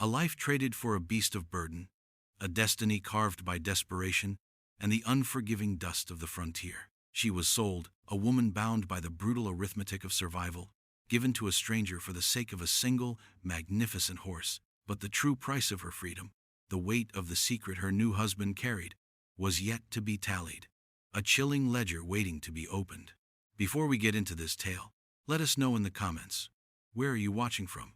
A life traded for a beast of burden, a destiny carved by desperation, and the unforgiving dust of the frontier. She was sold, a woman bound by the brutal arithmetic of survival, given to a stranger for the sake of a single, magnificent horse. But the true price of her freedom, the weight of the secret her new husband carried, was yet to be tallied. A chilling ledger waiting to be opened. Before we get into this tale, let us know in the comments, where are you watching from?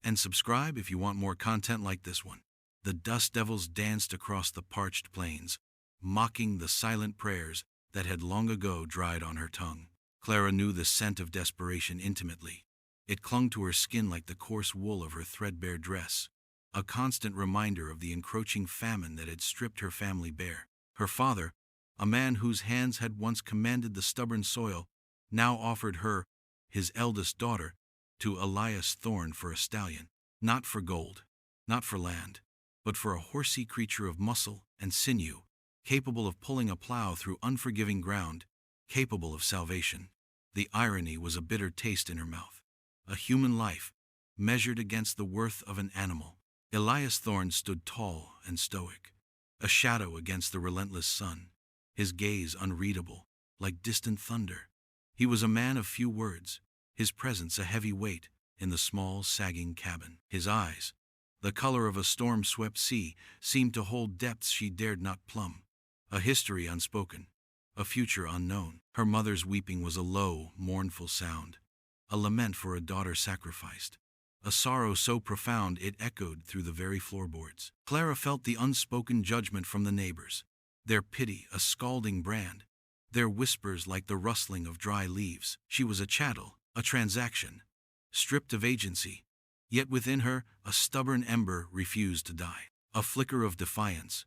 And subscribe if you want more content like this one. The dust devils danced across the parched plains, mocking the silent prayers that had long ago dried on her tongue. Clara knew the scent of desperation intimately. It clung to her skin like the coarse wool of her threadbare dress, a constant reminder of the encroaching famine that had stripped her family bare. Her father, a man whose hands had once commanded the stubborn soil, now offered her, his eldest daughter, to Elias Thorne for a stallion, not for gold, not for land, but for a horsey creature of muscle and sinew, capable of pulling a plow through unforgiving ground, capable of salvation. The irony was a bitter taste in her mouth. A human life, measured against the worth of an animal. Elias Thorne stood tall and stoic, a shadow against the relentless sun, his gaze unreadable, like distant thunder. He was a man of few words, his presence a heavy weight in the small, sagging cabin. His eyes, the color of a storm-swept sea, seemed to hold depths she dared not plumb. A history unspoken, a future unknown. Her mother's weeping was a low, mournful sound, a lament for a daughter sacrificed, a sorrow so profound it echoed through the very floorboards. Clara felt the unspoken judgment from the neighbors, their pity a scalding brand, their whispers like the rustling of dry leaves. She was a chattel, a transaction, stripped of agency, yet within her a stubborn ember refused to die. A flicker of defiance,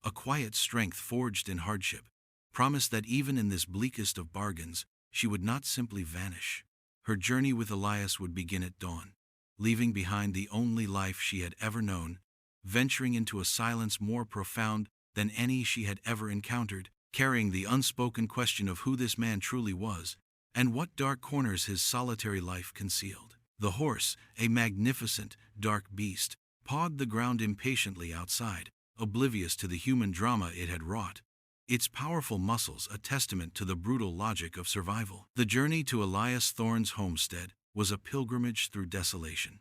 a quiet strength forged in hardship, promised that even in this bleakest of bargains, she would not simply vanish. Her journey with Elias would begin at dawn, leaving behind the only life she had ever known, venturing into a silence more profound than any she had ever encountered, carrying the unspoken question of who this man truly was, and what dark corners his solitary life concealed. The horse, a magnificent, dark beast, pawed the ground impatiently outside, oblivious to the human drama it had wrought, its powerful muscles a testament to the brutal logic of survival. The journey to Elias Thorne's homestead was a pilgrimage through desolation,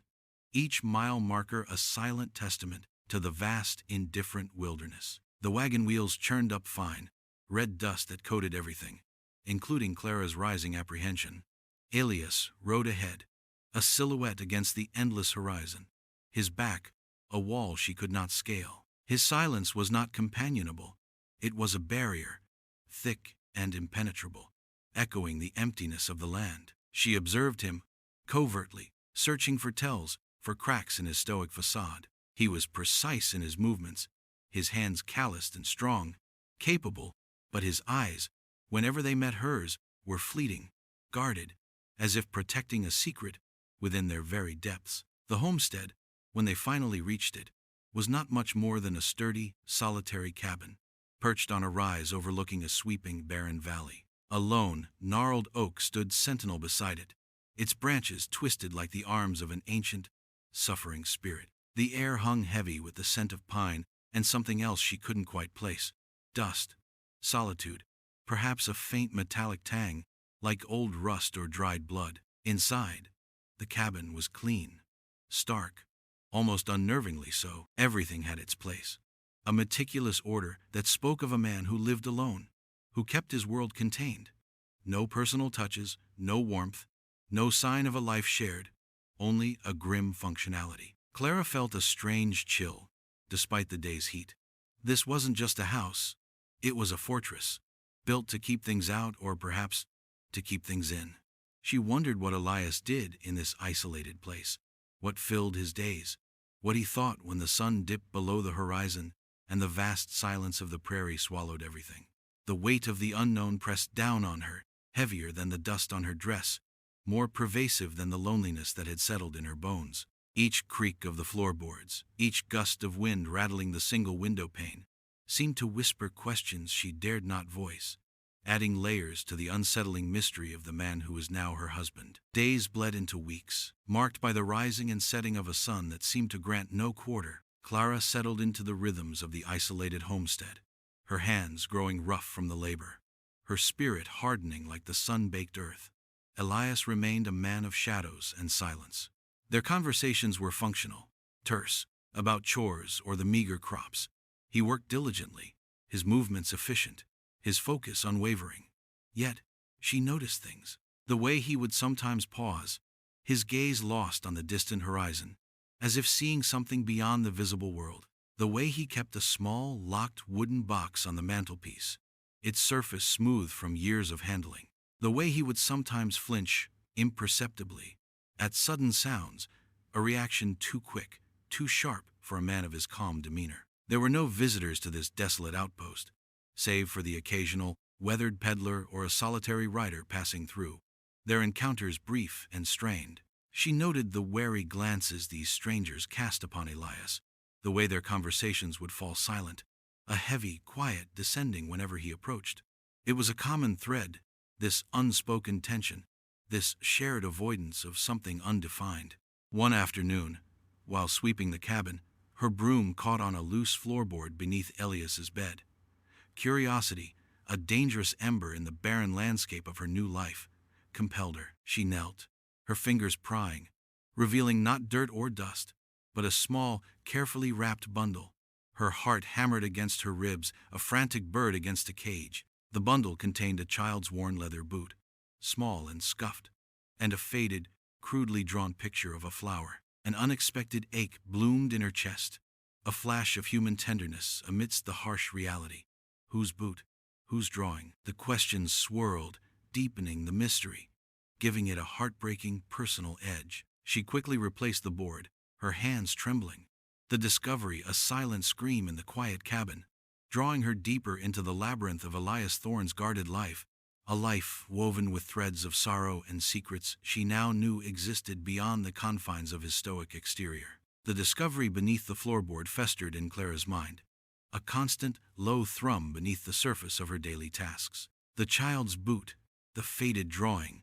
each mile marker a silent testament to the vast, indifferent wilderness. The wagon wheels churned up fine, red dust that coated everything, including Clara's rising apprehension. Elias rode ahead, a silhouette against the endless horizon, his back a wall she could not scale. His silence was not companionable, it was a barrier, thick and impenetrable, echoing the emptiness of the land. She observed him, covertly, searching for tells, for cracks in his stoic facade. He was precise in his movements, his hands calloused and strong, capable, but his eyes, whenever they met hers, were fleeting, guarded, as if protecting a secret within their very depths. The homestead, when they finally reached it, was not much more than a sturdy, solitary cabin, perched on a rise overlooking a sweeping, barren valley. A lone, gnarled oak stood sentinel beside it, its branches twisted like the arms of an ancient, suffering spirit. The air hung heavy with the scent of pine and something else she couldn't quite place. Dust, solitude, perhaps a faint metallic tang, like old rust or dried blood. Inside, the cabin was clean, stark, almost unnervingly so. Everything had its place. A meticulous order that spoke of a man who lived alone, who kept his world contained. No personal touches, no warmth, no sign of a life shared, only a grim functionality. Clara felt a strange chill, despite the day's heat. This wasn't just a house, it was a fortress, built to keep things out or perhaps to keep things in. She wondered what Elias did in this isolated place, what filled his days, what he thought when the sun dipped below the horizon and the vast silence of the prairie swallowed everything. The weight of the unknown pressed down on her, heavier than the dust on her dress, more pervasive than the loneliness that had settled in her bones. Each creak of the floorboards, each gust of wind rattling the single window pane, seemed to whisper questions she dared not voice. adding layers to the unsettling mystery of the man who was now her husband. Days bled into weeks, marked by the rising and setting of a sun that seemed to grant no quarter. Clara settled into the rhythms of the isolated homestead, her hands growing rough from the labor, her spirit hardening like the sun-baked earth. Elias remained a man of shadows and silence. Their conversations were functional, terse, about chores or the meager crops. He worked diligently, his movements efficient, his focus unwavering. Yet, she noticed things. The way he would sometimes pause, his gaze lost on the distant horizon, as if seeing something beyond the visible world. The way he kept a small, locked wooden box on the mantelpiece, its surface smooth from years of handling. The way he would sometimes flinch, imperceptibly, at sudden sounds, a reaction too quick, too sharp for a man of his calm demeanor. There were no visitors to this desolate outpost, save for the occasional, weathered peddler or a solitary rider passing through, their encounters brief and strained. She noted the wary glances these strangers cast upon Elias, the way their conversations would fall silent, a heavy, quiet descending whenever he approached. It was a common thread, this unspoken tension, this shared avoidance of something undefined. One afternoon, while sweeping the cabin, her broom caught on a loose floorboard beneath Elias's bed. Curiosity, a dangerous ember in the barren landscape of her new life, compelled her. She knelt, her fingers prying, revealing not dirt or dust, but a small, carefully wrapped bundle. Her heart hammered against her ribs, a frantic bird against a cage. The bundle contained a child's worn leather boot, small and scuffed, and a faded, crudely drawn picture of a flower. An unexpected ache bloomed in her chest, a flash of human tenderness amidst the harsh reality. Whose boot? Whose drawing? The questions swirled, deepening the mystery, giving it a heartbreaking, personal edge. She quickly replaced the board, her hands trembling. The discovery, a silent scream in the quiet cabin, drawing her deeper into the labyrinth of Elias Thorne's guarded life, a life woven with threads of sorrow and secrets she now knew existed beyond the confines of his stoic exterior. The discovery beneath the floorboard festered in Clara's mind, a constant, low thrum beneath the surface of her daily tasks. The child's boot, the faded drawing,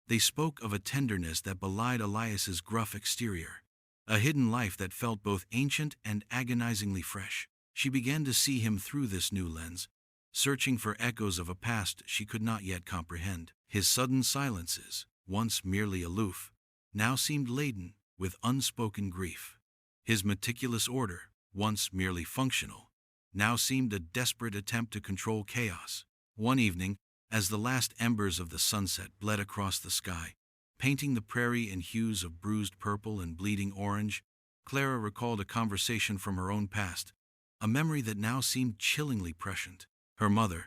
they spoke of a tenderness that belied Elias's gruff exterior, a hidden life that felt both ancient and agonizingly fresh. She began to see him through this new lens, searching for echoes of a past she could not yet comprehend. His sudden silences, once merely aloof, now seemed laden with unspoken grief. His meticulous order, once merely functional, now seemed a desperate attempt to control chaos. One evening, as the last embers of the sunset bled across the sky, painting the prairie in hues of bruised purple and bleeding orange, Clara recalled a conversation from her own past, a memory that now seemed chillingly prescient. Her mother,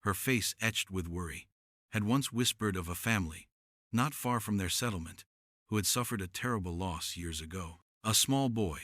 her face etched with worry, had once whispered of a family, not far from their settlement, who had suffered a terrible loss years ago. A small boy,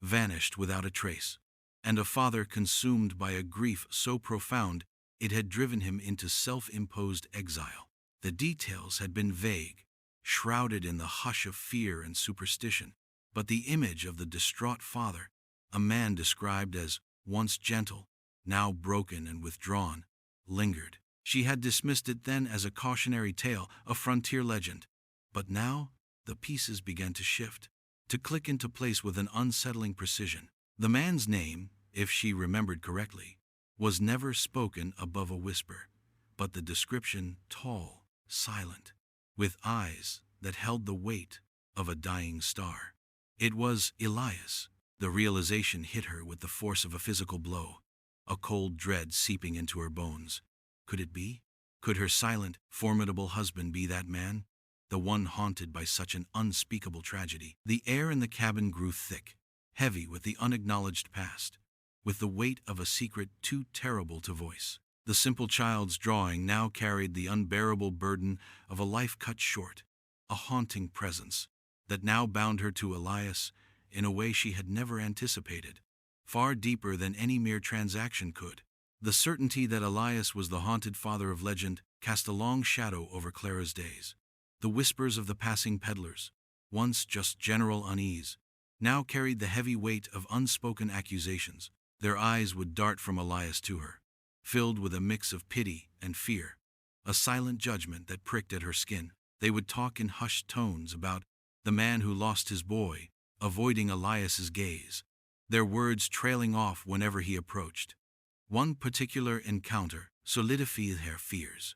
vanished without a trace, and a father consumed by a grief so profound it had driven him into self-imposed exile. The details had been vague, shrouded in the hush of fear and superstition, but the image of the distraught father, a man described as once gentle, now broken and withdrawn, lingered. She had dismissed it then as a cautionary tale, a frontier legend. But now, the pieces began to shift, to click into place with an unsettling precision. The man's name, if she remembered correctly, was never spoken above a whisper, but the description tall, silent, with eyes that held the weight of a dying star. It was Elias. The realization hit her with the force of a physical blow, a cold dread seeping into her bones. Could it be? Could her silent, formidable husband be that man, the one haunted by such an unspeakable tragedy? The air in the cabin grew thick, heavy with the unacknowledged past, with the weight of a secret too terrible to voice. The simple child's drawing now carried the unbearable burden of a life cut short, a haunting presence that now bound her to Elias in a way she had never anticipated, far deeper than any mere transaction could. The certainty that Elias was the haunted father of legend cast a long shadow over Clara's days. The whispers of the passing peddlers, once just general unease, now carried the heavy weight of unspoken accusations. Their eyes would dart from Elias to her, filled with a mix of pity and fear. a silent judgment that pricked at her skin. They would talk in hushed tones about the man who lost his boy, avoiding Elias's gaze, their words trailing off whenever he approached. One particular encounter solidified her fears.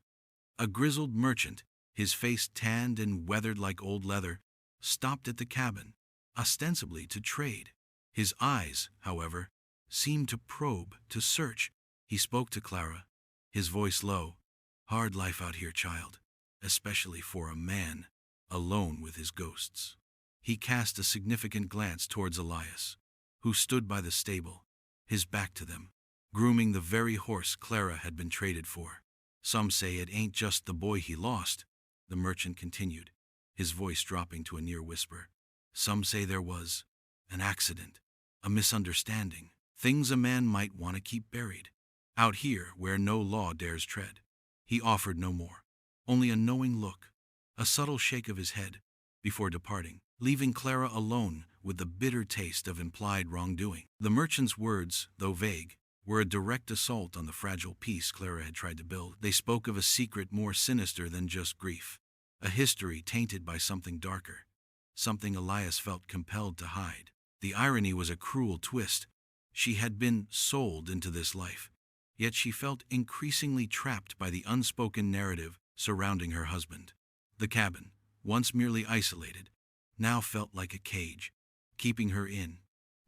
A grizzled merchant, his face tanned and weathered like old leather, stopped at the cabin, ostensibly to trade. His eyes, however, seemed to probe, to search. He spoke to Clara, his voice low. "Hard life out here, child, especially for a man, alone with his ghosts." He cast a significant glance towards Elias, who stood by the stable, his back to them, grooming the very horse Clara had been traded for. "Some say it ain't just the boy he lost," the merchant continued, his voice dropping to a near whisper. "Some say there was an accident, a misunderstanding, things a man might want to keep buried, out here where no law dares tread." He offered no more, only a knowing look, a subtle shake of his head, before departing, leaving Clara alone with the bitter taste of implied wrongdoing. The merchant's words, though vague, were a direct assault on the fragile peace Clara had tried to build. They spoke of a secret more sinister than just grief, a history tainted by something darker, something Elias felt compelled to hide. The irony was a cruel twist. She had been sold into this life, yet she felt increasingly trapped by the unspoken narrative surrounding her husband. The cabin, once merely isolated, now felt like a cage, keeping her in,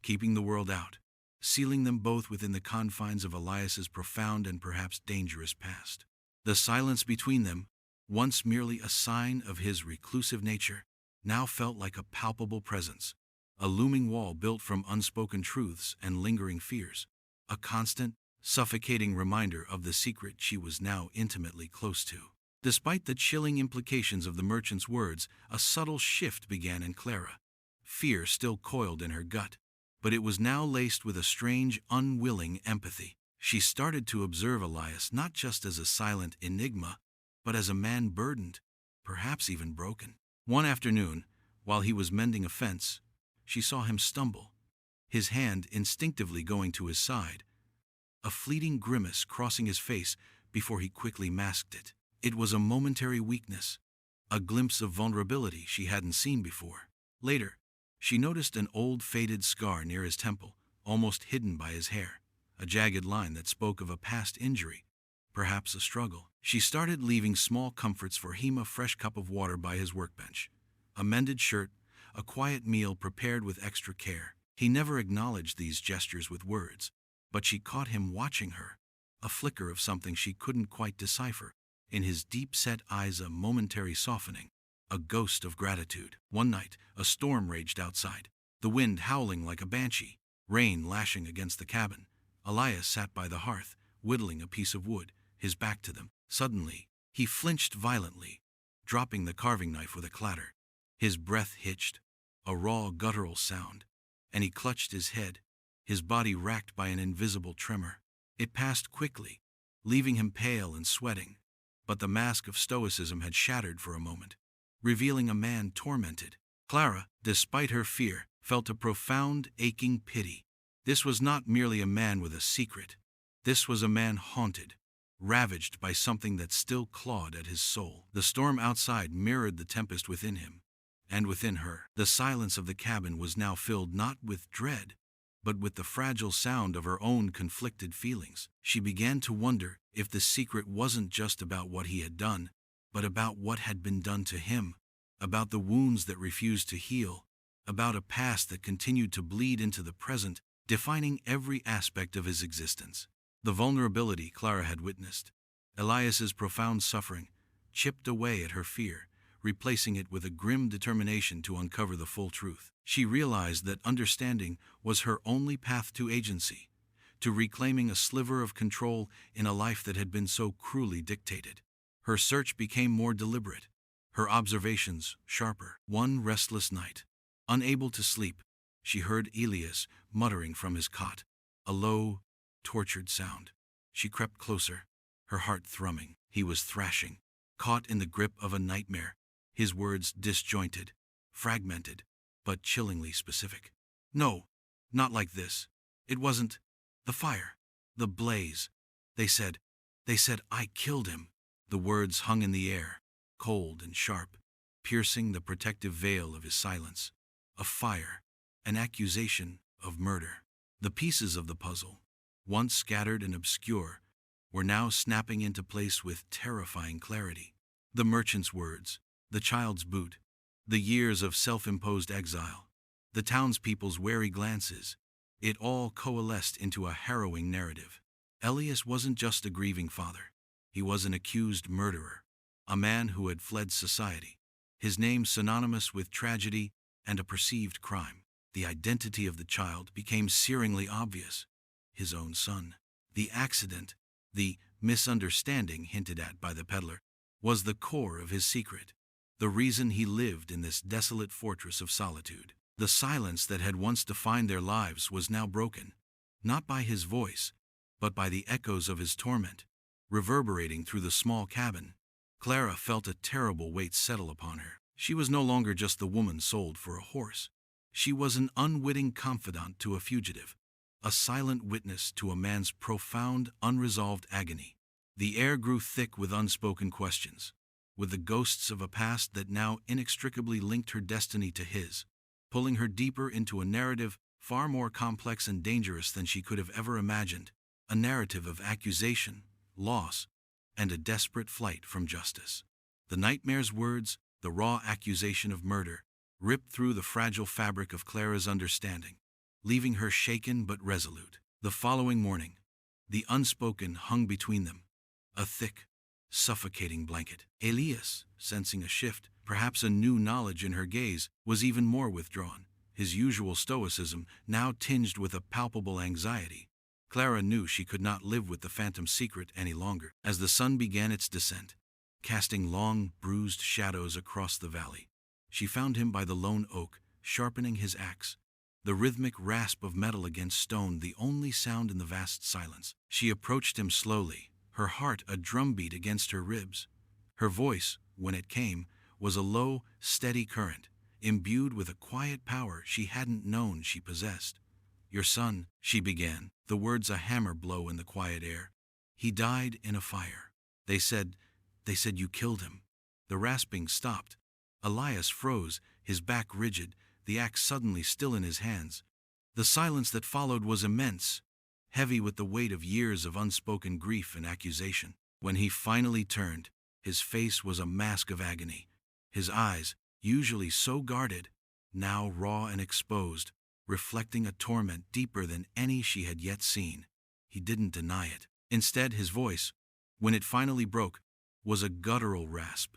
keeping the world out, sealing them both within the confines of Elias's profound and perhaps dangerous past. The silence between them, once merely a sign of his reclusive nature, now felt like a palpable presence, a looming wall built from unspoken truths and lingering fears, a constant, suffocating reminder of the secret she was now intimately close to. Despite the chilling implications of the merchant's words, a subtle shift began in Clara. Fear still coiled in her gut, but it was now laced with a strange, unwilling empathy. She started to observe Elias not just as a silent enigma, but as a man burdened, perhaps even broken. One afternoon, while he was mending a fence, she saw him stumble, his hand instinctively going to his side, a fleeting grimace crossing his face before he quickly masked it. It was a momentary weakness, a glimpse of vulnerability she hadn't seen before. Later, she noticed an old faded scar near his temple, almost hidden by his hair, a jagged line that spoke of a past injury, perhaps a struggle. She started leaving small comforts for him, a fresh cup of water by his workbench, a mended shirt, a quiet meal prepared with extra care. He never acknowledged these gestures with words, but she caught him watching her, a flicker of something she couldn't quite decipher. In his deep-set eyes a momentary softening, a ghost of gratitude. One night, a storm raged outside, the wind howling like a banshee, rain lashing against the cabin. Elias sat by the hearth, whittling a piece of wood, his back to them. Suddenly, he flinched violently, dropping the carving knife with a clatter. His breath hitched, a raw guttural sound, and he clutched his head, his body racked by an invisible tremor. It passed quickly, leaving him pale and sweating, but the mask of stoicism had shattered for a moment, revealing a man tormented. Clara, despite her fear, felt a profound, aching pity. This was not merely a man with a secret. This was a man haunted, ravaged by something that still clawed at his soul. The storm outside mirrored the tempest within him, and within her. The silence of the cabin was now filled not with dread, but with the fragile sound of her own conflicted feelings. She began to wonder if the secret wasn't just about what he had done, but about what had been done to him, about the wounds that refused to heal, about a past that continued to bleed into the present, defining every aspect of his existence. The vulnerability Clara had witnessed, Elias's profound suffering, chipped away at her fear, replacing it with a grim determination to uncover the full truth. She realized that understanding was her only path to agency, to reclaiming a sliver of control in a life that had been so cruelly dictated. Her search became more deliberate, her observations sharper. One restless night, unable to sleep, she heard Elias muttering from his cot, a low, tortured sound. She crept closer, her heart thrumming. He was thrashing, caught in the grip of a nightmare, his words disjointed, fragmented, but chillingly specific. "No, not like this. It wasn't the fire, the blaze. They said I killed him. The words hung in the air, cold and sharp, piercing the protective veil of his silence. A fire, an accusation of murder. The pieces of the puzzle, once scattered and obscure, were now snapping into place with terrifying clarity. The merchant's words, the child's boot, the years of self-imposed exile, the townspeople's wary glances, it all coalesced into a harrowing narrative. Elias wasn't just a grieving father. He was an accused murderer, a man who had fled society, his name synonymous with tragedy and a perceived crime. The identity of the child became searingly obvious. His own son. The accident, the misunderstanding hinted at by the peddler, was the core of his secret, the reason he lived in this desolate fortress of solitude. The silence that had once defined their lives was now broken, not by his voice, but by the echoes of his torment, reverberating through the small cabin. Clara felt a terrible weight settle upon her. She was no longer just the woman sold for a horse. She was an unwitting confidant to a fugitive, a silent witness to a man's profound, unresolved agony. The air grew thick with unspoken questions, with the ghosts of a past that now inextricably linked her destiny to his, pulling her deeper into a narrative far more complex and dangerous than she could have ever imagined, a narrative of accusation, loss, and a desperate flight from justice. The nightmare's words, the raw accusation of murder, ripped through the fragile fabric of Clara's understanding, leaving her shaken but resolute. The following morning, the unspoken hung between them, a thick, suffocating blanket. Elias, sensing a shift, perhaps a new knowledge in her gaze, was even more withdrawn, his usual stoicism now tinged with a palpable anxiety. Clara knew she could not live with the phantom secret any longer. As the sun began its descent, casting long, bruised shadows across the valley, she found him by the lone oak, sharpening his axe, the rhythmic rasp of metal against stone the only sound in the vast silence. She approached him slowly, her heart a drumbeat against her ribs. Her voice, when it came, was a low, steady current, imbued with a quiet power she hadn't known she possessed. "Your son," she began, the words a hammer blow in the quiet air. "He died in a fire. They said you killed him." The rasping stopped. Elias froze, his back rigid, the axe suddenly still in his hands. The silence that followed was immense, heavy with the weight of years of unspoken grief and accusation. When he finally turned, his face was a mask of agony. His eyes, usually so guarded, now raw and exposed, reflecting a torment deeper than any she had yet seen. He didn't deny it. Instead, his voice, when it finally broke, was a guttural rasp,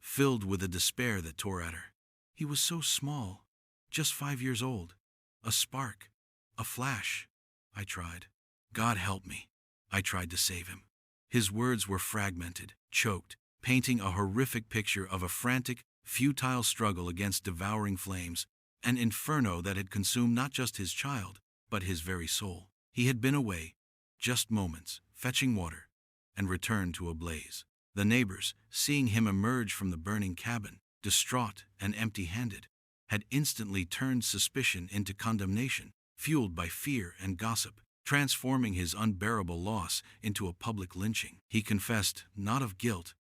filled with a despair that tore at her. He was so small, just 5 years old. A spark, a flash. I tried. God help me. I tried to save him. His words were fragmented, choked, painting a horrific picture of a frantic, futile struggle against devouring flames, an inferno that had consumed not just his child, but his very soul. He had been away, just moments, fetching water, and returned to a blaze. The neighbors, seeing him emerge from the burning cabin, distraught and empty-handed, had instantly turned suspicion into condemnation, fueled by fear and gossip, transforming his unbearable loss into a public lynching. He confessed not of guilt,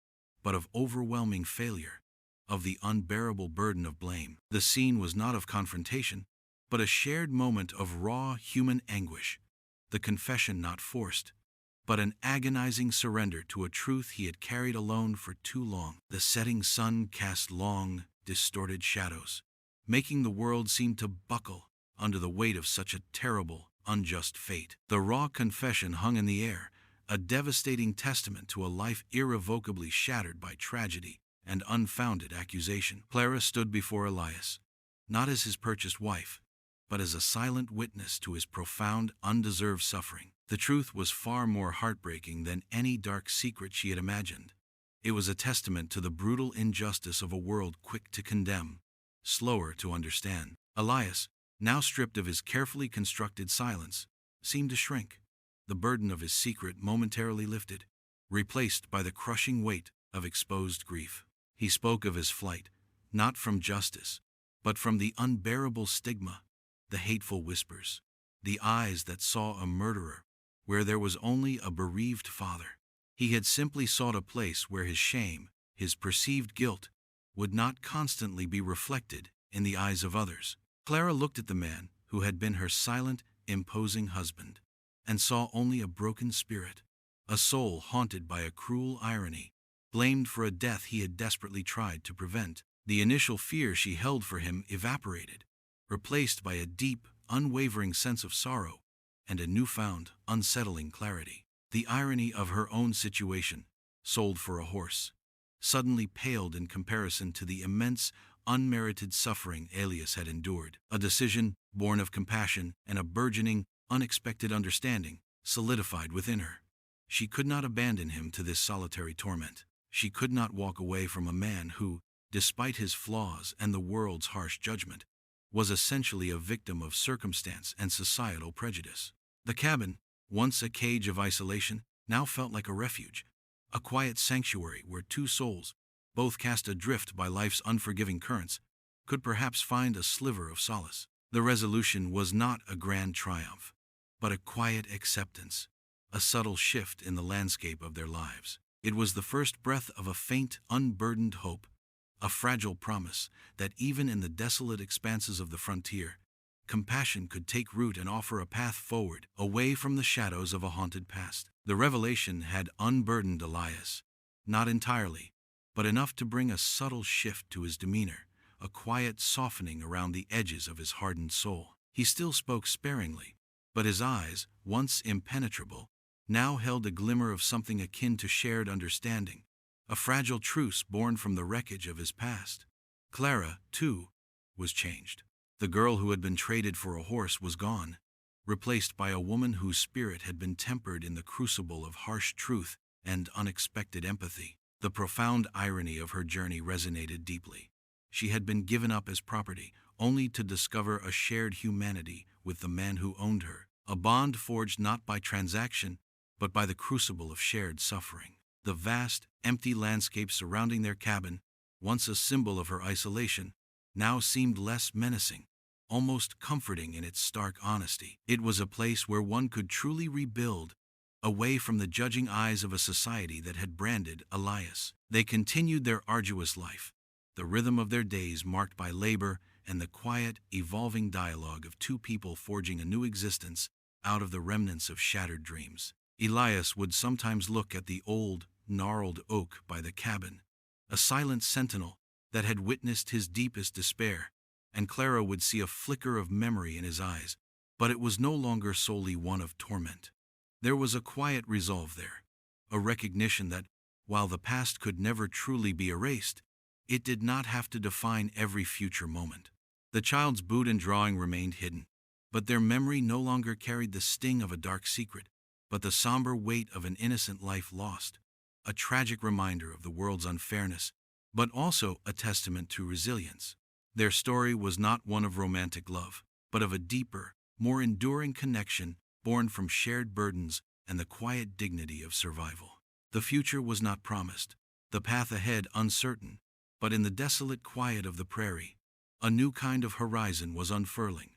but of overwhelming failure, of the unbearable burden of blame. The scene was not of confrontation, but a shared moment of raw human anguish, the confession not forced, but an agonizing surrender to a truth he had carried alone for too long. The setting sun cast long, distorted shadows, making the world seem to buckle under the weight of such a terrible, unjust fate. The raw confession hung in the air, a devastating testament to a life irrevocably shattered by tragedy and unfounded accusation. Clara stood before Elias, not as his purchased wife, but as a silent witness to his profound, undeserved suffering. The truth was far more heartbreaking than any dark secret she had imagined. It was a testament to the brutal injustice of a world quick to condemn, slower to understand. Elias, now stripped of his carefully constructed silence, seemed to shrink. The burden of his secret momentarily lifted, replaced by the crushing weight of exposed grief. He spoke of his flight, not from justice, but from the unbearable stigma, the hateful whispers, the eyes that saw a murderer where there was only a bereaved father. He had simply sought a place where his shame, his perceived guilt, would not constantly be reflected in the eyes of others. Clara looked at the man who had been her silent, imposing husband, and saw only a broken spirit, a soul haunted by a cruel irony, blamed for a death he had desperately tried to prevent. The initial fear she held for him evaporated, replaced by a deep, unwavering sense of sorrow and a newfound, unsettling clarity. The irony of her own situation, sold for a horse, suddenly paled in comparison to the immense, unmerited suffering Elias had endured. A decision, born of compassion and a burgeoning, unexpected understanding, solidified within her. She could not abandon him to this solitary torment. She could not walk away from a man who, despite his flaws and the world's harsh judgment, was essentially a victim of circumstance and societal prejudice. The cabin, once a cage of isolation, now felt like a refuge, a quiet sanctuary where two souls, both cast adrift by life's unforgiving currents, could perhaps find a sliver of solace. The resolution was not a grand triumph, but a quiet acceptance, a subtle shift in the landscape of their lives. It was the first breath of a faint, unburdened hope, a fragile promise that even in the desolate expanses of the frontier, compassion could take root and offer a path forward, away from the shadows of a haunted past. The revelation had unburdened Elias, not entirely, but enough to bring a subtle shift to his demeanor, a quiet softening around the edges of his hardened soul. He still spoke sparingly, but his eyes, once impenetrable, now held a glimmer of something akin to shared understanding, a fragile truce born from the wreckage of his past. Clara, too, was changed. The girl who had been traded for a horse was gone, replaced by a woman whose spirit had been tempered in the crucible of harsh truth and unexpected empathy. The profound irony of her journey resonated deeply. She had been given up as property, only to discover a shared humanity with the man who owned her, a bond forged not by transaction, but by the crucible of shared suffering. The vast, empty landscape surrounding their cabin, once a symbol of her isolation, now seemed less menacing, almost comforting in its stark honesty. It was a place where one could truly rebuild, away from the judging eyes of a society that had branded Elias. They continued their arduous life, the rhythm of their days marked by labor and the quiet, evolving dialogue of two people forging a new existence out of the remnants of shattered dreams. Elias would sometimes look at the old, gnarled oak by the cabin, a silent sentinel that had witnessed his deepest despair, and Clara would see a flicker of memory in his eyes, but it was no longer solely one of torment. There was a quiet resolve there, a recognition that, while the past could never truly be erased, it did not have to define every future moment. The child's boot and drawing remained hidden, but their memory no longer carried the sting of a dark secret, but the somber weight of an innocent life lost, a tragic reminder of the world's unfairness, but also a testament to resilience. Their story was not one of romantic love, but of a deeper, more enduring connection born from shared burdens and the quiet dignity of survival. The future was not promised, the path ahead uncertain, but in the desolate quiet of the prairie, a new kind of horizon was unfurling,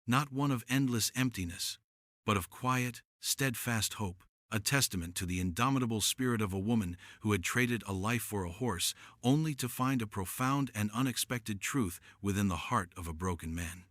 not one of endless emptiness, but of quiet, steadfast hope, a testament to the indomitable spirit of a woman who had traded a life for a horse only to find a profound and unexpected truth within the heart of a broken man.